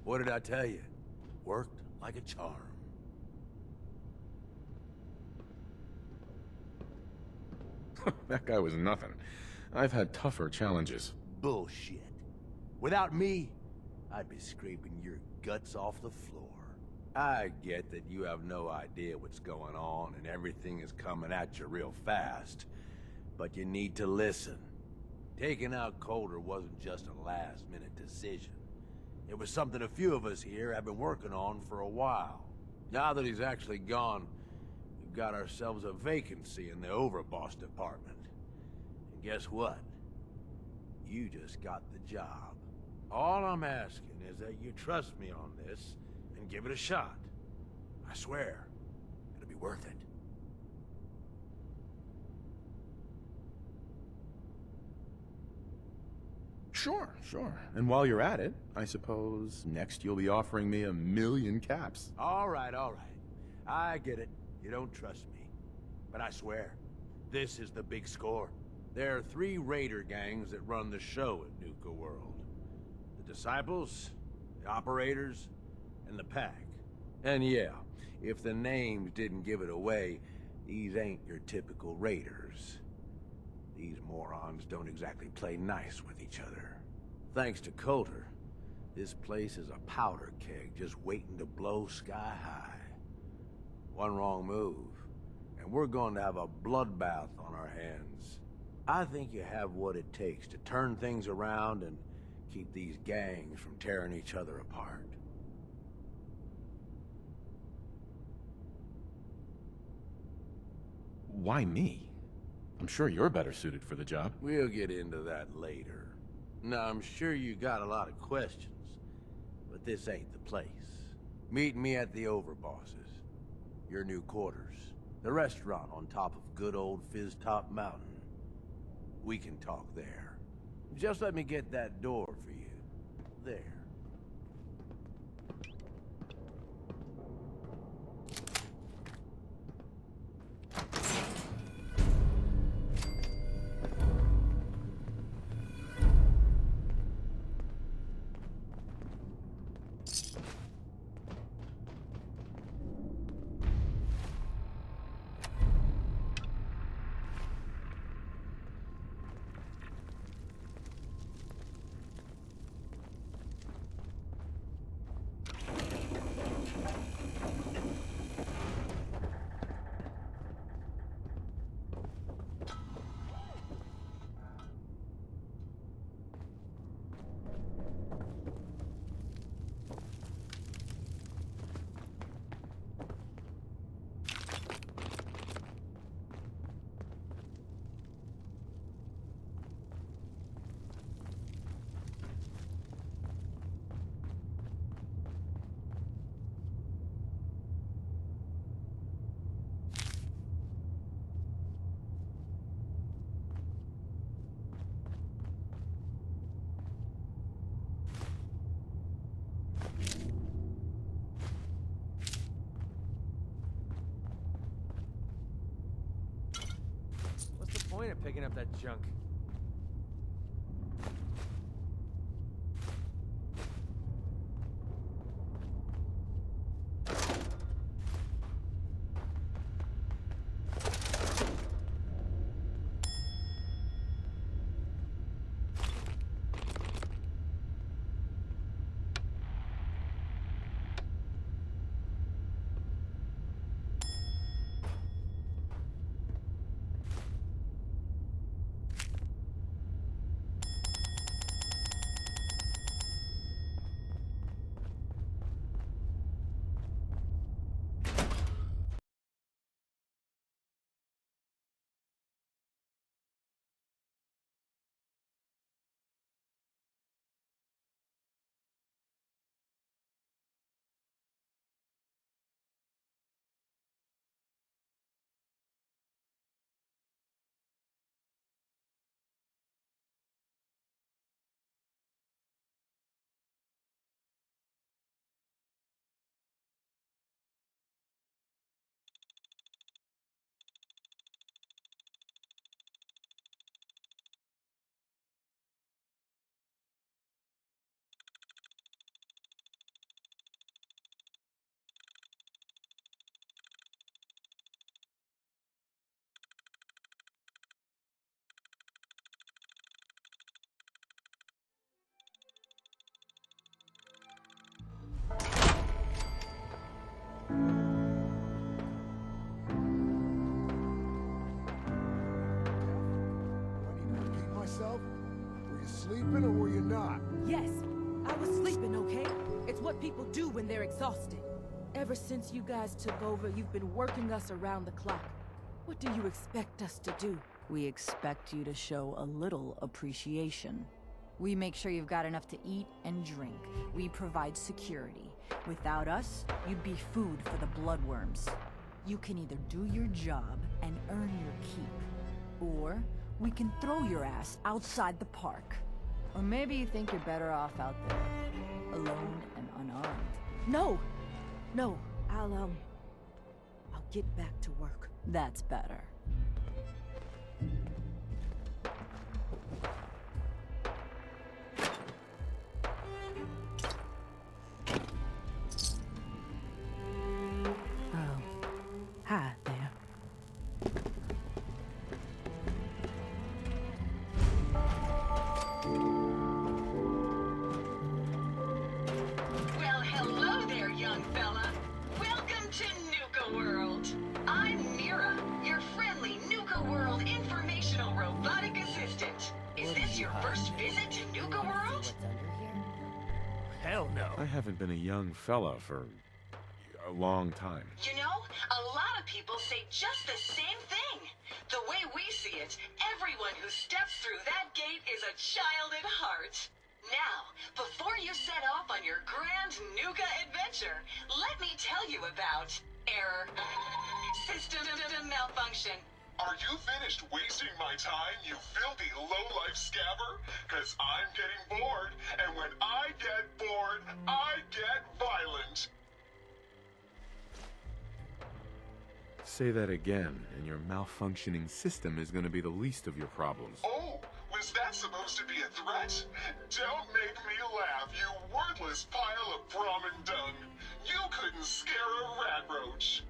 What did I tell you? Worked like a charm. That guy was nothing. I've had tougher challenges. Bullshit. Without me, I'd be scraping your guts off the floor. I get that you have no idea what's going on and everything is coming at you real fast, but you need to listen. Taking out Coulter wasn't just a last-minute decision. It was something a few of us here have been working on for a while. Now that he's actually gone, we've got ourselves a vacancy in the overboss department. And guess what? You just got the job. All I'm asking is that you trust me on this and give it a shot. I swear, it'll be worth it. Sure, sure. And while you're at it, I suppose next you'll be offering me 1,000,000 caps. All right, all right. I get it. You don't trust me. But I swear, this is the big score. There are 3 raider gangs that run the show at Nuka World. The Disciples, the Operators, and the Pack. And yeah, if the names didn't give it away, these ain't your typical raiders. These morons don't exactly play nice with each other. Thanks to Coulter, this place is a powder keg just waiting to blow sky high. One wrong move, and we're going to have a bloodbath on our hands. I think you have what it takes to turn things around and keep these gangs from tearing each other apart. Why me? I'm sure you're better suited for the job. We'll get into that later. Now, I'm sure you got a lot of questions, but this ain't the place. Meet me at the Overbosses, your new quarters, the restaurant on top of good old Fizztop Mountain. We can talk there. Just let me get that door for you. There. What's the point of picking up that junk? sleeping or were you not? Yes, I was sleeping, okay? It's what people do when they're exhausted. Ever since you guys took over, you've been working us around the clock. What do you expect us to do? We expect you to show a little appreciation. We make sure you've got enough to eat and drink. We provide security. Without us, you'd be food for the bloodworms. You can either do your job and earn your keep, or we can throw your ass outside the park. Or maybe you think you're better off out there, alone and unarmed. No! No, I'll get back to work. That's better. Oh, hi there. Well, hello there, young fella. Welcome to Nuka World. I'm Mira, your friendly Nuka World informational robotic assistant. Is this your first visit to Nuka World? Hell no. I haven't been a young fella for a long time. You know, a lot of people say just the same thing. The way we see it, everyone who steps through that gate is a child at heart. Now, before you set off on your grand Nuka adventure, let me tell you about error, system malfunction. Are you finished wasting my time, you filthy low-life scabber? 'Cause I'm getting bored, and when I get bored, I get violent. Say that again, and your malfunctioning system is going to be the least of your problems. Oh, was that supposed to be a threat? Don't make me laugh, you worthless pile of Brahmin dung. You couldn't scare a rat roach.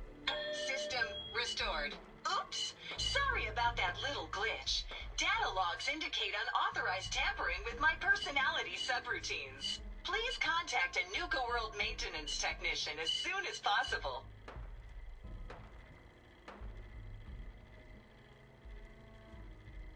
System restored. Oops! Sorry about that little glitch. Data logs indicate unauthorized tampering with my personality subroutines. Please contact a Nuka World maintenance technician as soon as possible.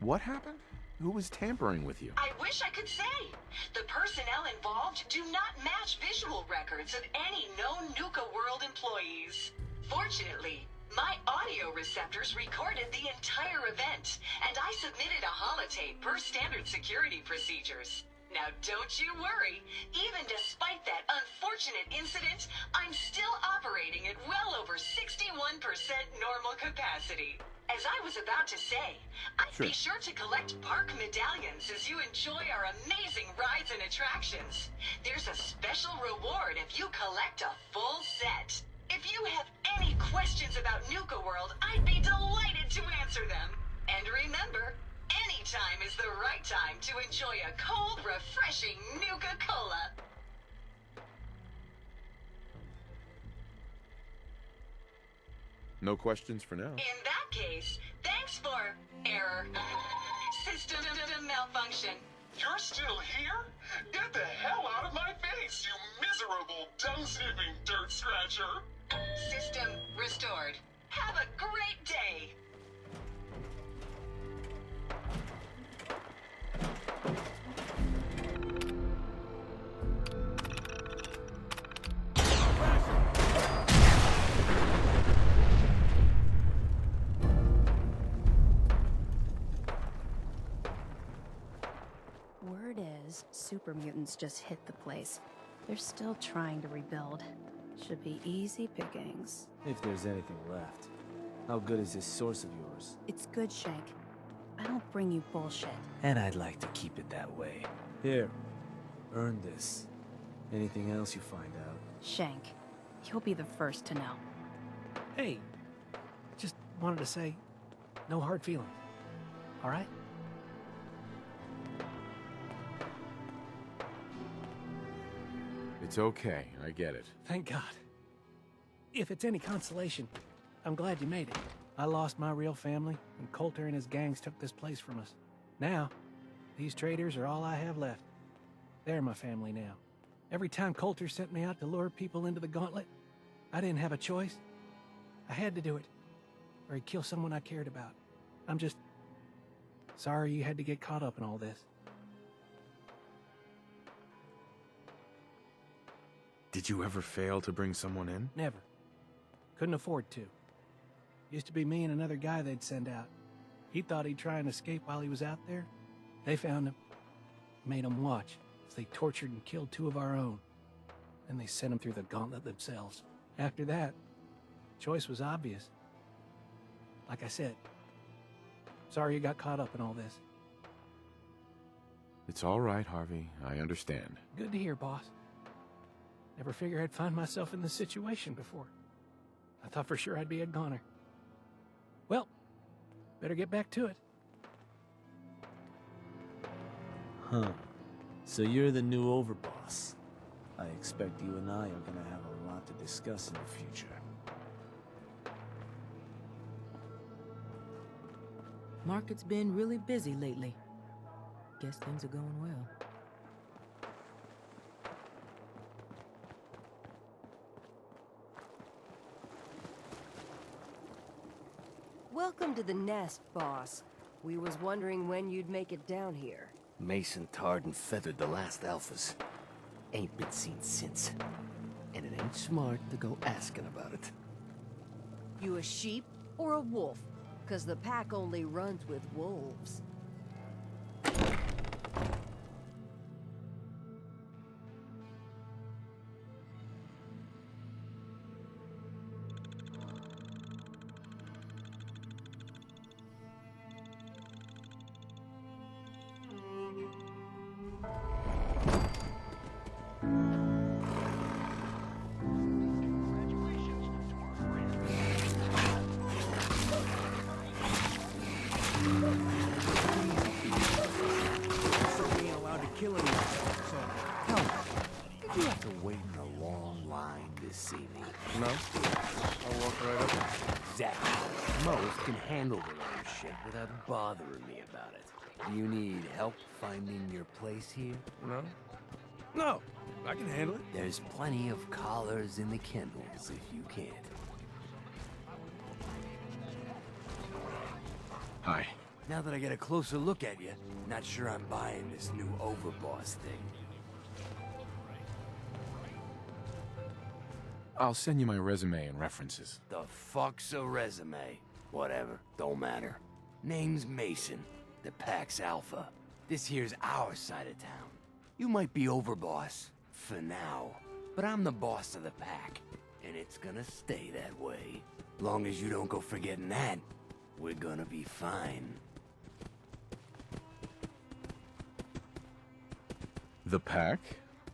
What happened? Who was tampering with you? I wish I could say. The personnel involved do not match visual records of any known Nuka World employees. Fortunately, my audio receptors recorded the entire event, and I submitted a holotape per standard security procedures. Now don't you worry, even despite that unfortunate incident, I'm still operating at well over 61% normal capacity. As I was about to say, I'd be sure to collect park medallions as you enjoy our amazing rides and attractions. There's a special reward if you collect a full set. If you have any questions about Nuka World, I'd be delighted to answer them. And remember, any time is the right time to enjoy a cold, refreshing Nuka-Cola. No questions for now. In that case, thanks for error. System malfunction. You're still here? Get the hell out of my face, you miserable, dung-sniffing dirt scratcher! System restored. Have a great day. Word is, super mutants just hit the place. They're still trying to rebuild. Should be easy pickings. If there's anything left. How good is this source of yours? It's good, Shank. I don't bring you bullshit. And I'd like to keep it that way. Here, earn this. Anything else you find out? Shank, you'll be the first to know. Hey, just wanted to say, no hard feelings. All right? It's okay, I get it. Thank God. If it's any consolation, I'm glad you made it. I lost my real family, and Coulter and his gangs took this place from us. Now, these traitors are all I have left. They're my family now. Every time Coulter sent me out to lure people into the gauntlet, I didn't have a choice. I had to do it, or he'd kill someone I cared about. I'm just sorry you had to get caught up in all this. Did you ever fail to bring someone in? Never. Couldn't afford to. Used to be me and another guy they'd send out. He thought he'd try and escape while he was out there. They found him. Made him watch as they tortured and killed 2 of our own. Then they sent him through the gauntlet themselves. After that, choice was obvious. Like I said, sorry you got caught up in all this. It's all right, Harvey. I understand. Good to hear, boss. Never figured I'd find myself in this situation before. I thought for sure I'd be a goner. Well, better get back to it. Huh. So you're the new overboss. I expect you and I are gonna have a lot to discuss in the future. Market's been really busy lately. Guess things are going well. Welcome to the nest, boss. We was wondering when you'd make it down here. Mason tarred and feathered the last alphas. Ain't been seen since. And it ain't smart to go asking about it. You a sheep or a wolf? 'Cause the pack only runs with wolves. You have to wait in a long line to see me. No? I'll walk right up. Exactly. Most can handle their own shit without bothering me about it. Do you need help finding your place here? No? No, I can handle it. There's plenty of collars in the kennels if you can't. Hi. Now that I get a closer look at you, not sure I'm buying this new overboss thing. I'll send you my resume and references. The fuck's a resume? Whatever, don't matter. Name's Mason, the Pax Alpha. This here's our side of town. You might be overboss, for now, but I'm the boss of the pack, and it's gonna stay that way. Long as you don't go forgetting that, we're gonna be fine. The pack?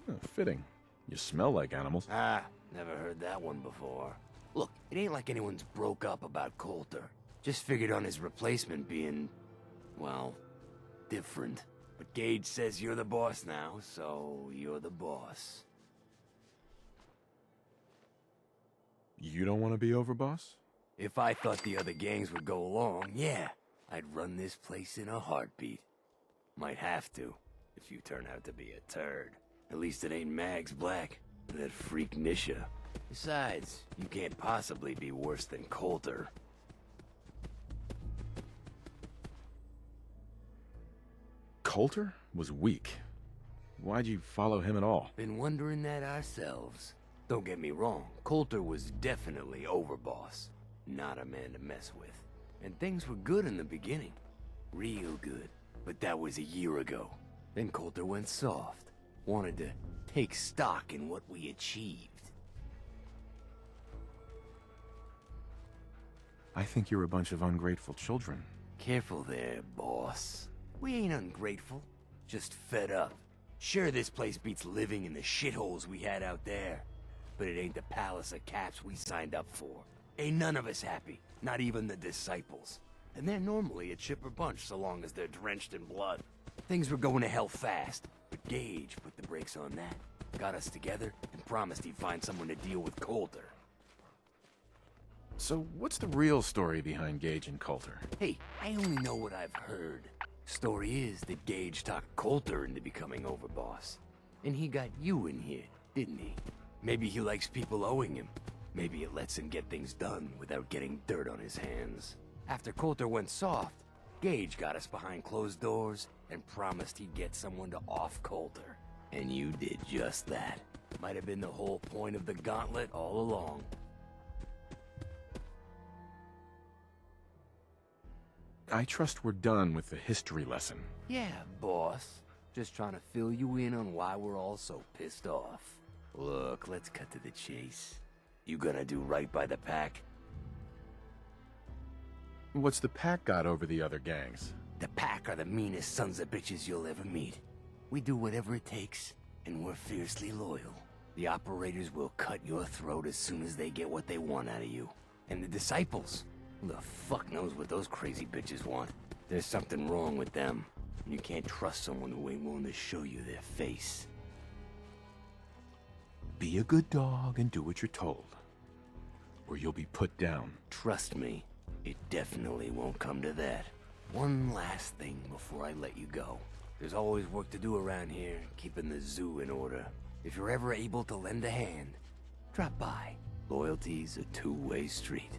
Oh, fitting. You smell like animals. Ah, never heard that one before. Look, it ain't like anyone's broke up about Coulter. Just figured on his replacement being, well, different. But Gage says you're the boss now, so you're the boss. You don't want to be overboss? If I thought the other gangs would go along, yeah, I'd run this place in a heartbeat. Might have to, if you turn out to be a turd. At least it ain't Mags Black, that freak Nisha. Besides, you can't possibly be worse than Coulter. Coulter was weak. Why'd you follow him at all? Been wondering that ourselves. Don't get me wrong, Coulter was definitely overboss. Not a man to mess with. And things were good in the beginning. Real good. But that was a year ago. Then Coulter went soft. Wanted to take stock in what we achieved. I think you're a bunch of ungrateful children. Careful there, boss. We ain't ungrateful, just fed up. Sure, this place beats living in the shitholes we had out there, but it ain't the palace of caps we signed up for. Ain't none of us happy, not even the disciples. And they're normally a chipper bunch so long as they're drenched in blood. Things were going to hell fast, but Gage put the brakes on that, got us together, and promised he'd find someone to deal with Coulter. So what's the real story behind Gage and Coulter? Hey, I only know what I've heard. Story is that Gage talked Coulter into becoming overboss. And he got you in here, didn't he? Maybe he likes people owing him. Maybe it lets him get things done without getting dirt on his hands. After Coulter went soft, Gage got us behind closed doors and promised he'd get someone to off Coulter. And you did just that. Might have been the whole point of the gauntlet all along. I trust we're done with the history lesson. Yeah, boss. Just trying to fill you in on why we're all so pissed off. Look, let's cut to the chase. You gonna do right by the pack? What's the pack got over the other gangs? The pack are the meanest sons of bitches you'll ever meet. We do whatever it takes, and we're fiercely loyal. The operators will cut your throat as soon as they get what they want out of you. And the disciples? Who the fuck knows what those crazy bitches want? There's something wrong with them. And you can't trust someone who ain't willing to show you their face. Be a good dog and do what you're told, or you'll be put down. Trust me, it definitely won't come to that. One last thing before I let you go. There's always work to do around here, keeping the zoo in order. If you're ever able to lend a hand, drop by. Loyalty's a two-way street.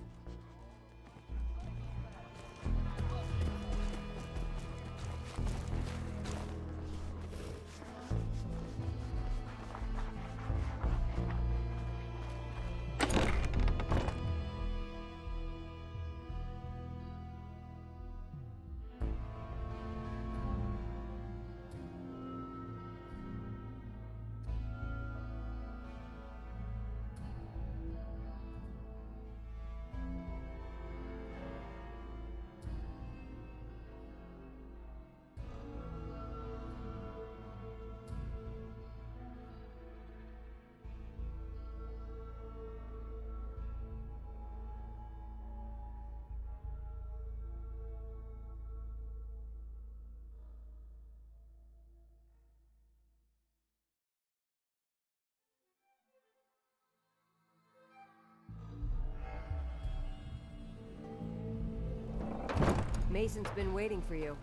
Mason's been waiting for you.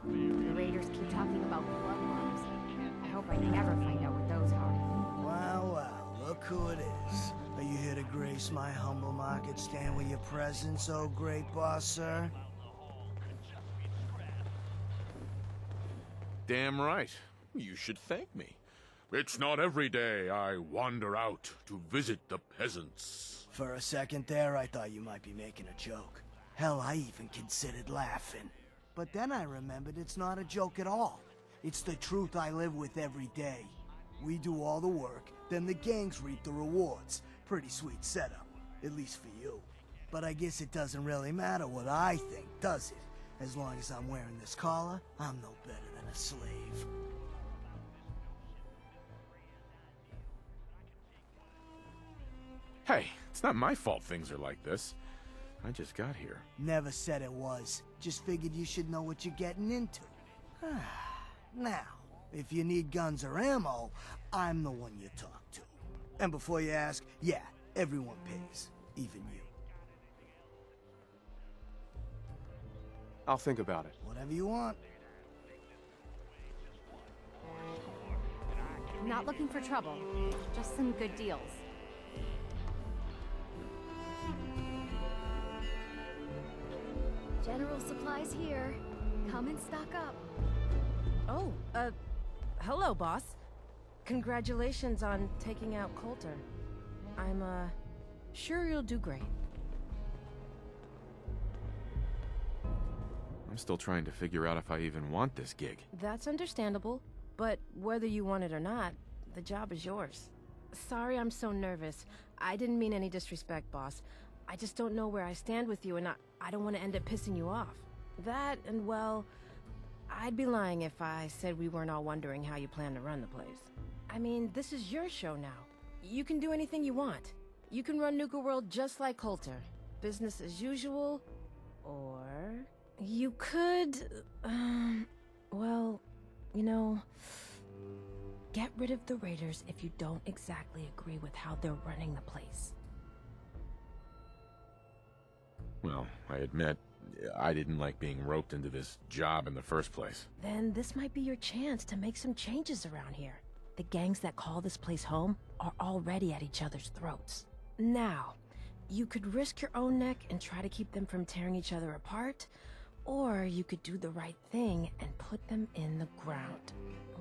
The Raiders keep talking about bloodworms. I hope I never find out what those are. Wow, wow, look who it is. Are you here to grace my humble market stand with your presence, oh great boss, sir? Damn right. You should thank me. It's not every day I wander out to visit the peasants. For a second there, I thought you might be making a joke. Hell, I even considered laughing. But then I remembered it's not a joke at all. It's the truth I live with every day. We do all the work, then the gangs reap the rewards. Pretty sweet setup, at least for you. But I guess it doesn't really matter what I think, does it? As long as I'm wearing this collar, I'm no better than a slave. Hey, it's not my fault things are like this. I just got here. Never said it was. Just figured you should know what you're getting into. Now, if you need guns or ammo, I'm the one you talk to. And before you ask, yeah, everyone pays. Even you. I'll think about it. Whatever you want. Not looking for trouble, just some good deals. General supplies here. Come and stock up. Oh, hello, boss. Congratulations on taking out Coulter. I'm, sure you'll do great. I'm still trying to figure out if I even want this gig. That's understandable, but whether you want it or not, the job is yours. Sorry I'm so nervous. I didn't mean any disrespect, boss. I just don't know where I stand with you, and I don't want to end up pissing you off. That, and well, I'd be lying if I said we weren't all wondering how you plan to run the place. I mean, this is your show now. You can do anything you want. You can run Nuka World just like Coulter. Business as usual, or... You could... well, you know... Get rid of the Raiders if you don't exactly agree with how they're running the place. Well, I admit, I didn't like being roped into this job in the first place. Then this might be your chance to make some changes around here. The gangs that call this place home are already at each other's throats. Now, you could risk your own neck and try to keep them from tearing each other apart, or you could do the right thing and put them in the ground.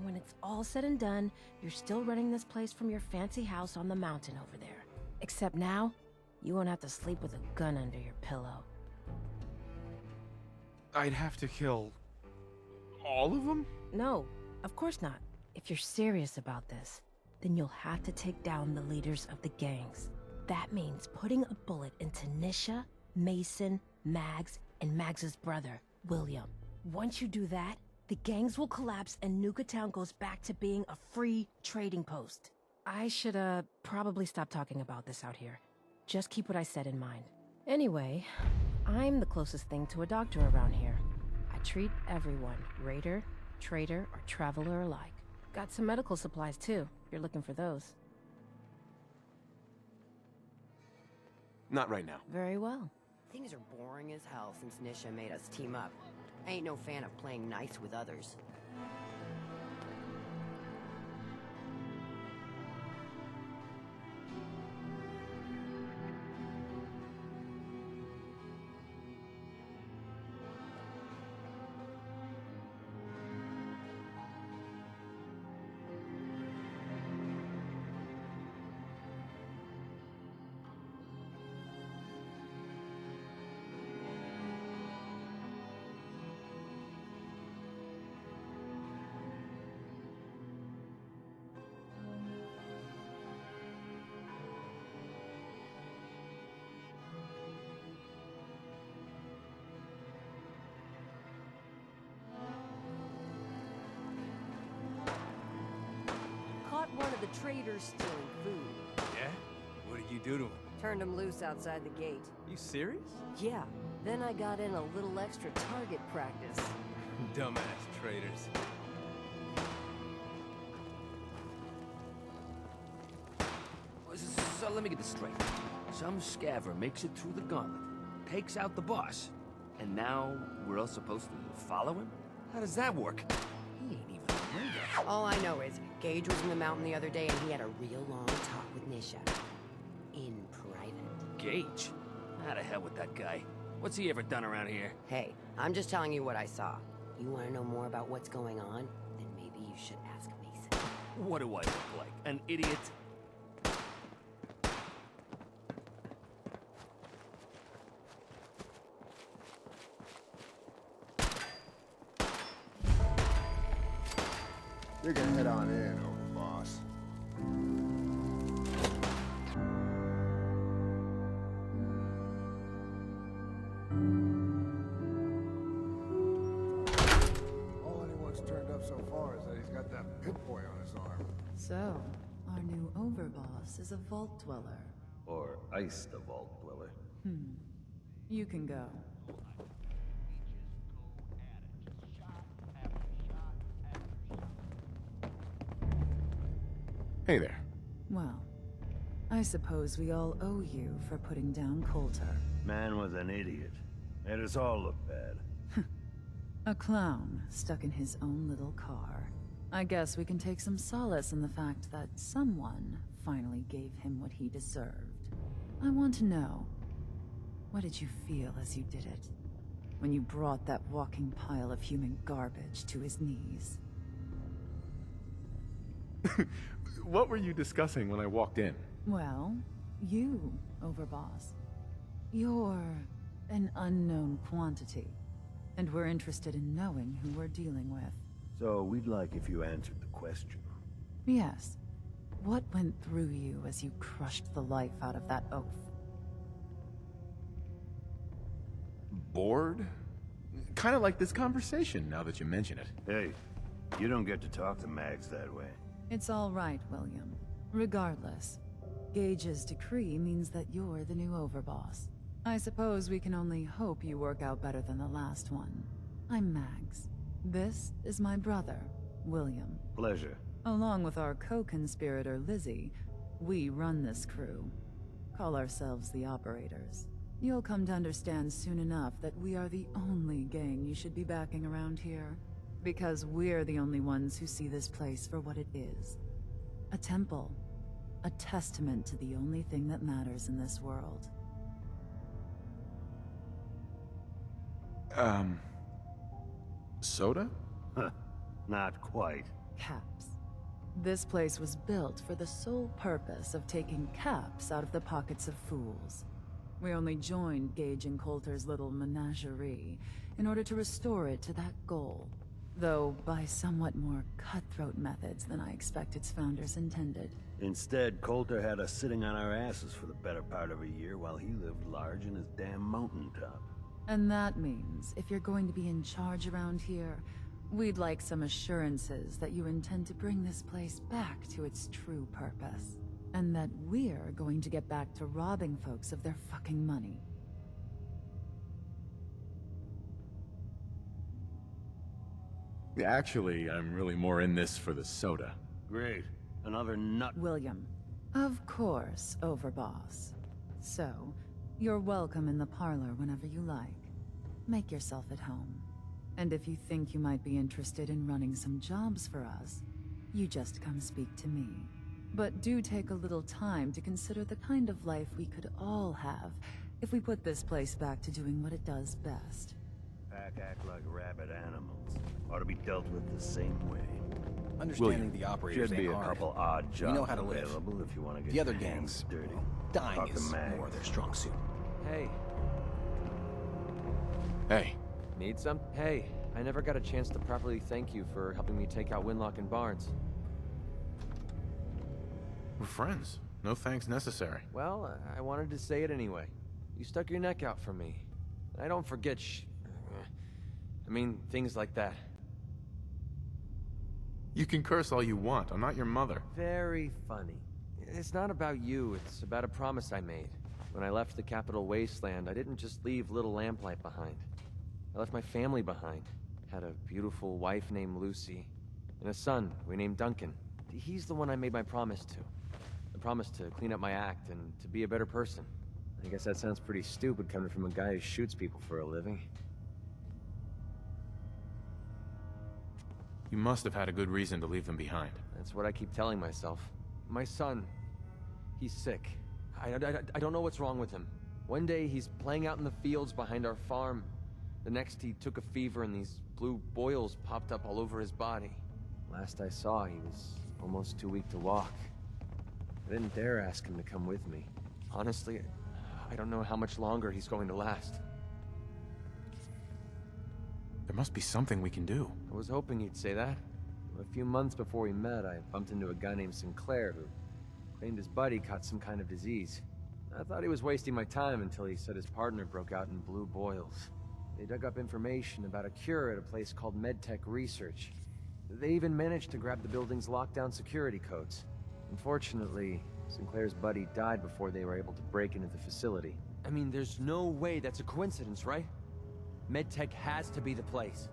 When it's all said and done, you're still running this place from your fancy house on the mountain over there. Except now, you won't have to sleep with a gun under your pillow. I'd have to kill... all of them? No, of course not. If you're serious about this, then you'll have to take down the leaders of the gangs. That means putting a bullet into Nisha, Mason, Mags, and Mags's brother, William. Once you do that, the gangs will collapse and Nuka Town goes back to being a free trading post. I should, probably stop talking about this out here. Just keep what I said in mind. Anyway, I'm the closest thing to a doctor around here. I treat everyone, raider, trader, or traveler alike. Got some medical supplies too, if you're looking for those. Not right now. Very well. Things are boring as hell since Nisha made us team up. I ain't no fan of playing nice with others. One of the traders stealing food. Yeah? What did you do to him? Turned him loose outside the gate. You serious? Yeah. Then I got in a little extra target practice. Dumbass traders. So let me get this straight. Some scaver makes it through the gauntlet, takes out the boss, and now we're all supposed to follow him? How does that work? He ain't even a raider. All I know is, Gage was in the mountain the other day and he had a real long talk with Nisha. In private. Gage? How the hell with that guy? What's he ever done around here? Hey, I'm just telling you what I saw. You want to know more about what's going on? Then maybe you should ask Mason. What do I look like? An idiot? You can head on in, Overboss. All anyone's turned up so far is that he's got that Pip-Boy on his arm. So, our new overboss is a vault dweller. Or iced the vault dweller. You can go. Hey there. Well, I suppose we all owe you for putting down Coulter. Man was an idiot. Made us all look bad. A clown stuck in his own little car. I guess we can take some solace in the fact that someone finally gave him what he deserved. I want to know, what did you feel as you did it? When you brought that walking pile of human garbage to his knees? What were you discussing when I walked in? Well, you, Overboss. You're an unknown quantity, and we're interested in knowing who we're dealing with. So we'd like if you answered the question. Yes. What went through you as you crushed the life out of that oaf? Bored? Kind of like this conversation, now that you mention it. Hey, you don't get to talk to Mags that way. It's all right, William. Regardless, Gage's decree means that you're the new overboss. I suppose we can only hope you work out better than the last one. I'm Mags. This is my brother, William. Pleasure. Along with our co-conspirator, Lizzie, we run this crew. Call ourselves the Operators. You'll come to understand soon enough that we are the only gang you should be backing around here. Because we're the only ones who see this place for what it is. A temple. A testament to the only thing that matters in this world. Soda? Not quite. Caps. This place was built for the sole purpose of taking caps out of the pockets of fools. We only joined Gage and Coulter's little menagerie in order to restore it to that goal. Though by somewhat more cutthroat methods than I expect its founders intended. Instead, Coulter had us sitting on our asses for the better part of a year while he lived large in his damn mountaintop. And that means, if you're going to be in charge around here, we'd like some assurances that you intend to bring this place back to its true purpose. And that we're going to get back to robbing folks of their fucking money. Actually, I'm really more in this for the soda. Great. Another nut. William. Of course, Overboss. So, you're welcome in the parlor whenever you like. Make yourself at home. And if you think you might be interested in running some jobs for us, you just come speak to me. But do take a little time to consider the kind of life we could all have if we put this place back to doing what it does best. Pack act like rabid animals. Ought to be dealt with the same way. Understanding the operators should be ain't a hard. couple odd jobs We know how to live. available if you want to get The other your hands gangs, dirty. dying Talk to is Mags. more their strong suit. Hey. Hey. Need some? Hey, I never got a chance to properly thank you for helping me take out Winlock and Barnes. We're friends. No thanks necessary. Well, I wanted to say it anyway. You stuck your neck out for me. I don't forget I mean, things like that. You can curse all you want. I'm not your mother. Very funny. It's not about you, it's about a promise I made. When I left the Capital Wasteland, I didn't just leave little Lamplight behind. I left my family behind. Had a beautiful wife named Lucy, and a son we named Duncan. He's the one I made my promise to. The promise to clean up my act and to be a better person. I guess that sounds pretty stupid coming from a guy who shoots people for a living. You must have had a good reason to leave them behind. That's what I keep telling myself. My son, he's sick. I don't know what's wrong with him. One day he's playing out in the fields behind our farm. The next he took a fever and these blue boils popped up all over his body. Last I saw, he was almost too weak to walk. I didn't dare ask him to come with me. Honestly, I don't know how much longer he's going to last. There must be something we can do. I was hoping you'd say that. A few months before we met, I bumped into a guy named Sinclair who claimed his buddy caught some kind of disease. I thought he was wasting my time until he said his partner broke out in blue boils. They dug up information about a cure at a place called MedTech Research. They even managed to grab the building's lockdown security codes. Unfortunately, Sinclair's buddy died before they were able to break into the facility. I mean, there's no way that's a coincidence, right? MedTech has to be the place.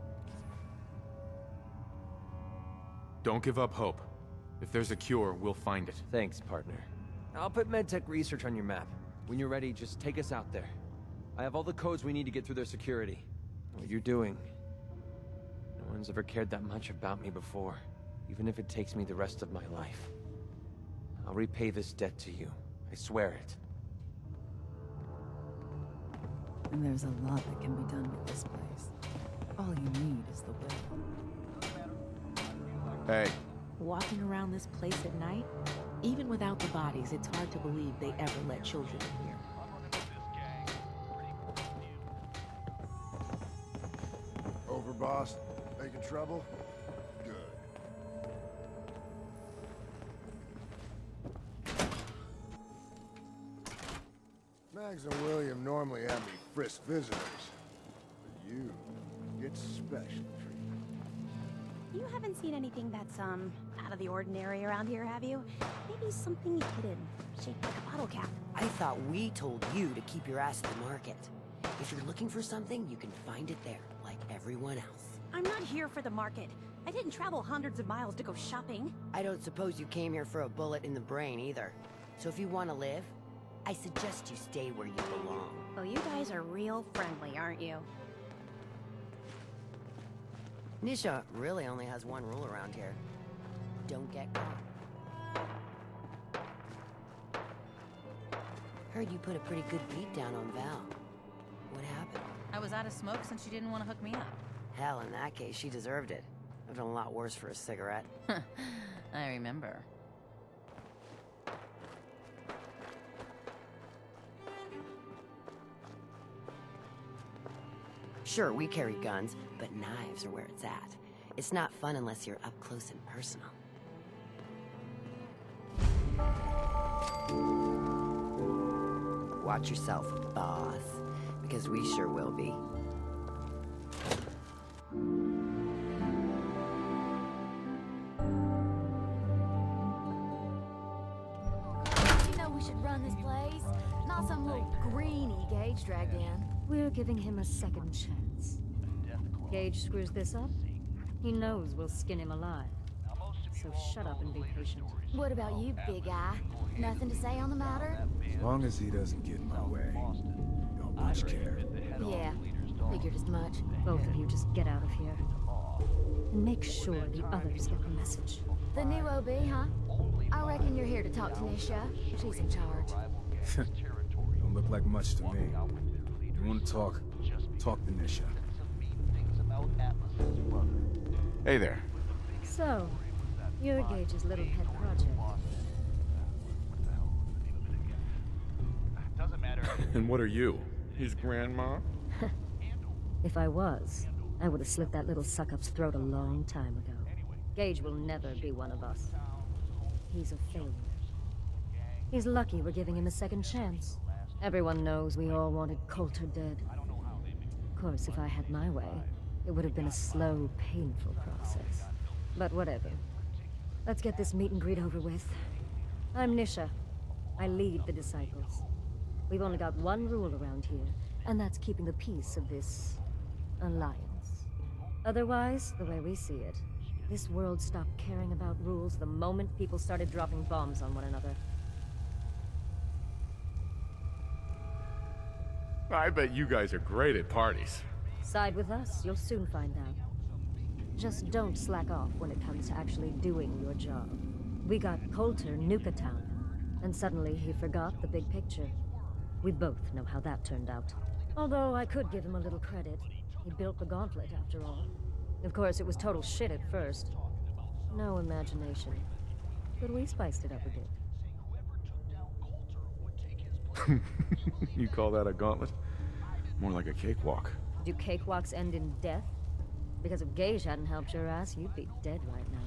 Don't give up hope. If there's a cure, we'll find it. Thanks, partner. I'll put MedTech Research on your map. When you're ready, just take us out there. I have all the codes we need to get through their security. What you're doing... No one's ever cared that much about me before, even if it takes me the rest of my life. I'll repay this debt to you. I swear it. And there's a lot that can be done with this place. All you need is the will. Hey. Walking around this place at night, even without the bodies, it's hard to believe they ever let children in here. Overboss, making trouble? Good. Mags and William normally have me frisk visitors. But you get special treatment. You haven't seen anything that's, out of the ordinary around here, have you? Maybe something hidden, shaped like a bottle cap. I thought we told you to keep your ass at the market. If you're looking for something, you can find it there, like everyone else. I'm not here for the market. I didn't travel hundreds of miles to go shopping. I don't suppose you came here for a bullet in the brain, either. So if you want to live, I suggest you stay where you belong. Oh, you guys are real friendly, aren't you? Nisha really only has one rule around here. Don't get caught. Heard you put a pretty good beat down on Val. What happened? I was out of smoke since she didn't want to hook me up. Hell, in that case, she deserved it. I've done a lot worse for a cigarette. I remember. Sure, we carry guns, but knives are where it's at. It's not fun unless you're up close and personal. Watch yourself, boss, because we sure will be. You know we should run this place, not some little greenie Gage dragged in. We're giving him a second chance. Gage screws this up, he knows we'll skin him alive. So shut up and be patient. What about you, big guy? Nothing to say on the matter? As long as he doesn't get in my way, don't much care. Yeah, figured as much. Both of you just get out of here. And make sure the others get the message. The new OB, huh? I reckon you're here to talk to Nisha. She's in charge. Don't look like much to me. You want to talk to Nisha. Hey there. So, you're Gage's little pet project. And what are you? His grandma? If I was, I would have slit that little suck-up's throat a long time ago. Gage will never be one of us. He's a failure. He's lucky we're giving him a second chance. Everyone knows we all wanted Coulter dead. Of course, if I had my way, it would have been a slow, painful process. But whatever. Let's get this meet and greet over with. I'm Nisha. I lead the Disciples. We've only got one rule around here, and that's keeping the peace of this alliance. Otherwise, the way we see it, this world stopped caring about rules the moment people started dropping bombs on one another. I bet you guys are great at parties. Side with us, you'll soon find out. Just don't slack off when it comes to actually doing your job. We got Coulter Nuka Town, and suddenly he forgot the big picture. We both know how that turned out. Although I could give him a little credit. He built the gauntlet, after all. Of course, it was total shit at first. No imagination. But we spiced it up a bit. You call that a gauntlet? More like a cakewalk. Do cakewalks end in death? Because if Gage hadn't helped your ass, you'd be dead right now.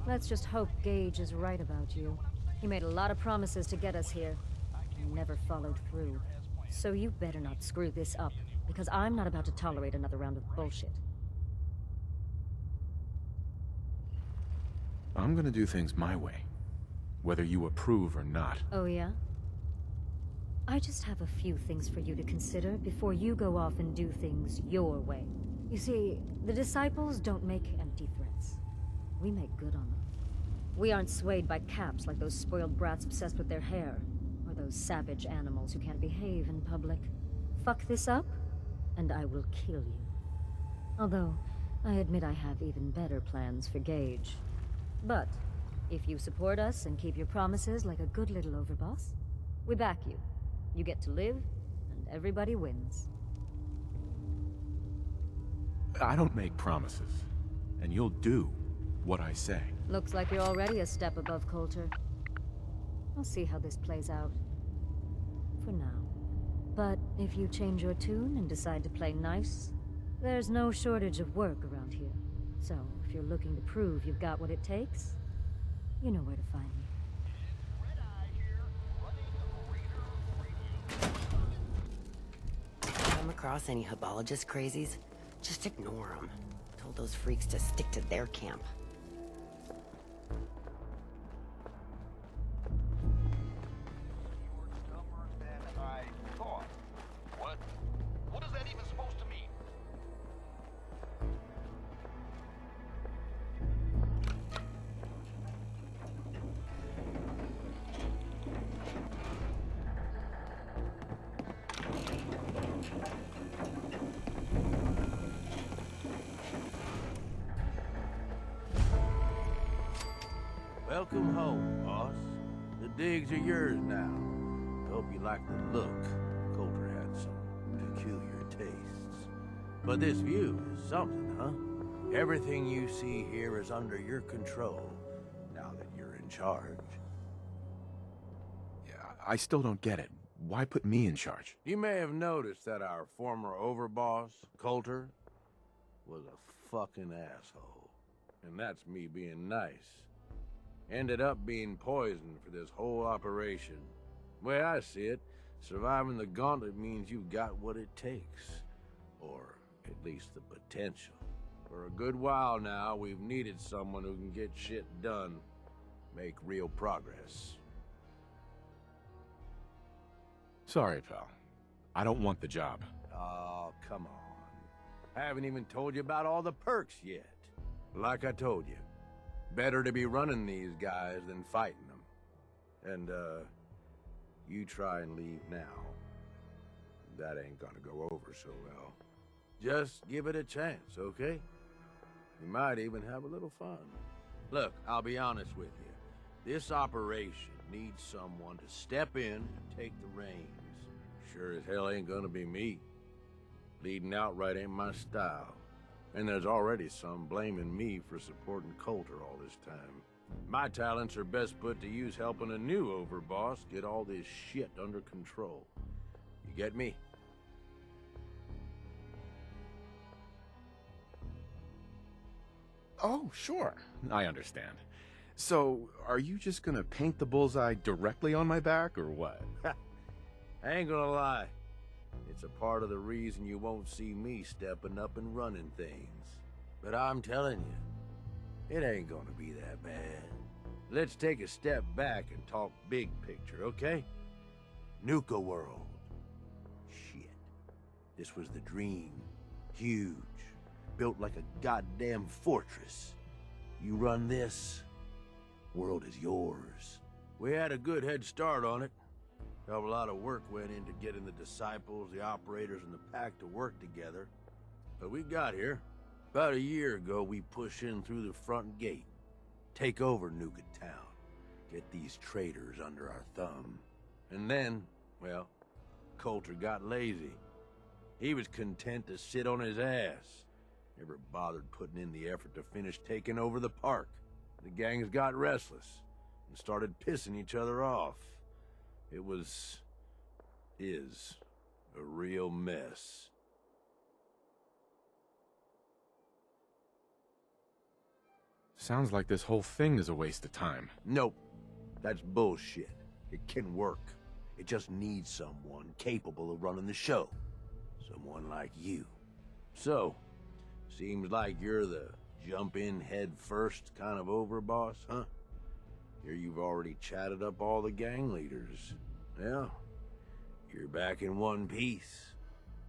Let's just hope Gage is right about you. He made a lot of promises to get us here. And never followed through. So you better not screw this up, because I'm not about to tolerate another round of bullshit. I'm gonna do things my way, whether you approve or not. Oh yeah? I just have a few things for you to consider before you go off and do things your way. You see, the Disciples don't make empty threats. We make good on them. We aren't swayed by caps like those spoiled brats obsessed with their hair, or those savage animals who can't behave in public. Fuck this up, and I will kill you. Although, I admit I have even better plans for Gage. But, if you support us and keep your promises like a good little overboss, we back you. You get to live, and everybody wins. I don't make promises, and you'll do what I say. Looks like you're already a step above Coulter. I'll see how this plays out. For now. But if you change your tune and decide to play nice, there's no shortage of work around here. So, if you're looking to prove you've got what it takes, you know where to find me. Come across any hebologist crazies? Just ignore them. Told those freaks to stick to their camp. What is that even supposed to mean? Welcome home, boss. The digs are yours now. Hope you like the look. Coulter had some peculiar tastes. But this view is something, huh? Everything you see here is under your control, now that you're in charge. Yeah, I still don't get it. Why put me in charge? You may have noticed that our former overboss, Coulter, was a fucking asshole. And that's me being nice. Ended up being poisoned for this whole operation. The way I see it, surviving the gauntlet means you've got what it takes. Or at least the potential. For a good while now, we've needed someone who can get shit done, make real progress. Sorry, pal. I don't want the job. Oh, come on. I haven't even told you about all the perks yet. Like I told you, better to be running these guys than fighting them. And, you try and leave now. That ain't gonna go over so well. Just give it a chance, okay? You might even have a little fun. Look, I'll be honest with you. This operation needs someone to step in and take the reins. Sure as hell ain't gonna be me. Leading outright ain't my style. And there's already some blaming me for supporting Coulter all this time. My talents are best put to use helping a new overboss get all this shit under control. You get me? Oh, sure. I understand. So, are you just gonna paint the bullseye directly on my back, or what? I ain't gonna lie. It's a part of the reason you won't see me stepping up and running things. But I'm telling you, it ain't gonna be that bad. Let's take a step back and talk big picture, okay? Nuka World. Shit. This was the dream. Huge. Built like a goddamn fortress. You run this, world is yours. We had a good head start on it. A lot of work went into getting the disciples, the operators, and the pack to work together. But we got here. About a year ago, we pushed in through the front gate. Take over Nuka Town. Get these traitors under our thumb. And then, well, Coulter got lazy. He was content to sit on his ass. Never bothered putting in the effort to finish taking over the park. The gangs got restless and started pissing each other off. It is a real mess. Sounds like this whole thing is a waste of time. Nope. That's bullshit. It can work. It just needs someone capable of running the show. Someone like you. So, seems like you're the jump in head first kind of overboss, huh? Here you've already chatted up all the gang leaders. Yeah, you're back in one piece.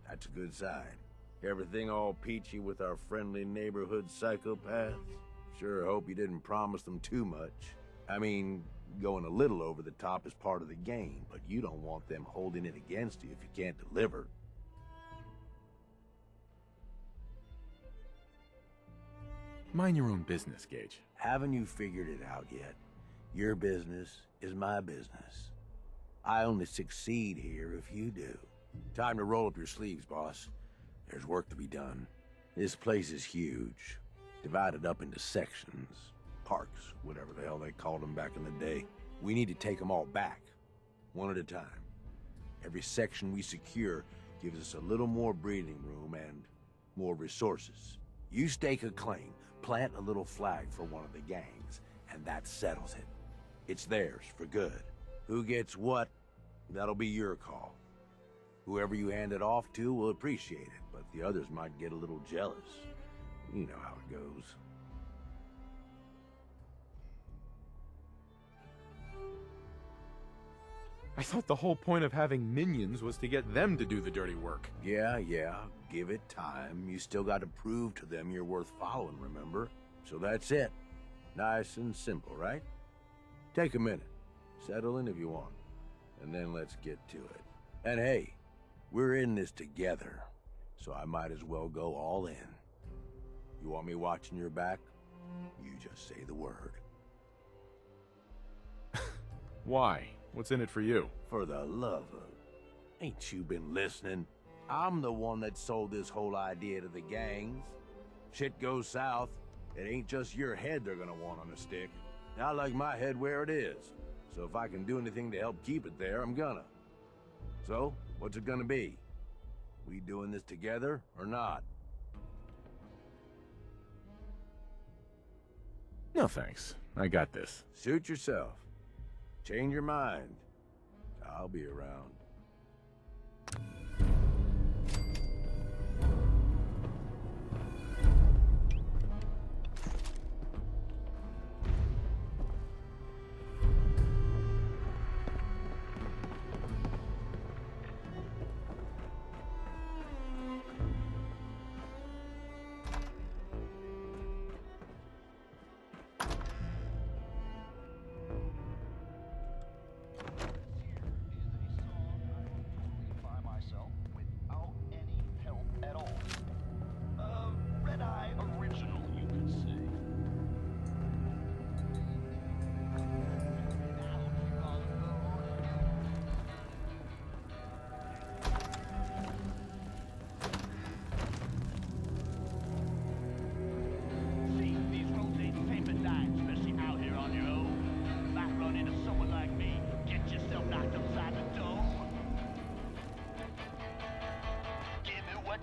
That's a good sign. Everything all peachy with our friendly neighborhood psychopaths? Sure hope you didn't promise them too much. I mean, going a little over the top is part of the game, but you don't want them holding it against you if you can't deliver. Mind your own business, Gage. Haven't you figured it out yet? Your business is my business. I only succeed here if you do. Time to roll up your sleeves, boss. There's work to be done. This place is huge. Divided up into sections. Parks, whatever the hell they called them back in the day. We need to take them all back. One at a time. Every section we secure gives us a little more breathing room and more resources. You stake a claim, plant a little flag for one of the gangs, and that settles it. It's theirs for good. Who gets what, that'll be your call. Whoever you hand it off to will appreciate it, but the others might get a little jealous. you know how it goes. I thought the whole point of having minions was to get them to do the dirty work. Yeah, give it time. You still got to prove to them you're worth following, remember? So that's it. Nice and simple, right? Take a minute. Settle in if you want. And then let's get to it. And hey, we're in this together, so I might as well go all in. You want me watching your back? You just say the word. Why? What's in it for you? For the love of... Ain't you been listening? I'm the one that sold this whole idea to the gangs. Shit goes south, it ain't just your head they're gonna want on a stick. I like my head where it is, so if I can do anything to help keep it there, I'm gonna. So, what's it gonna be? We doing this together or not? No thanks. I got this. Suit yourself. Change your mind. I'll be around.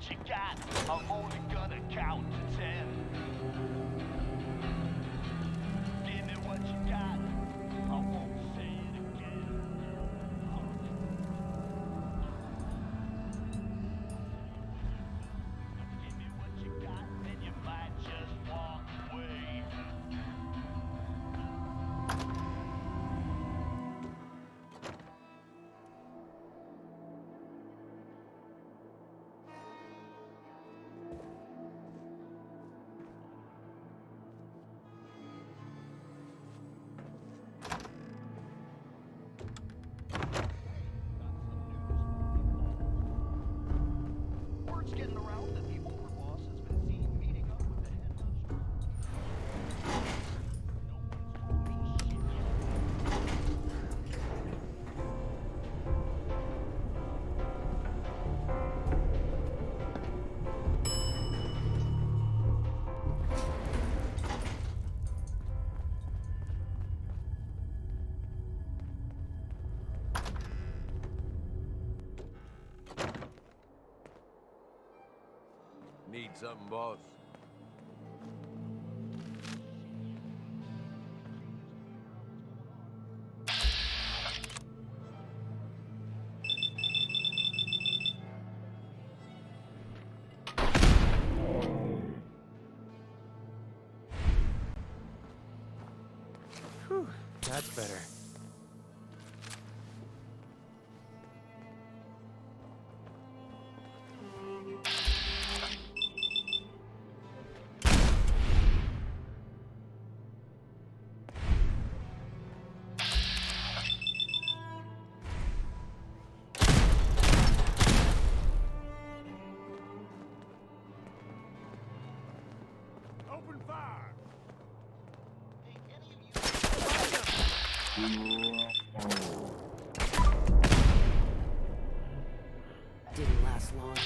You got, I'm only gonna count to 10. Give me what you got, I won't say it again. Give me what you got, and you might just walk away. Getting around that the overboss has been seen meeting up with the head Need something, boss? Whew, that's better. Open fire! Didn't last long.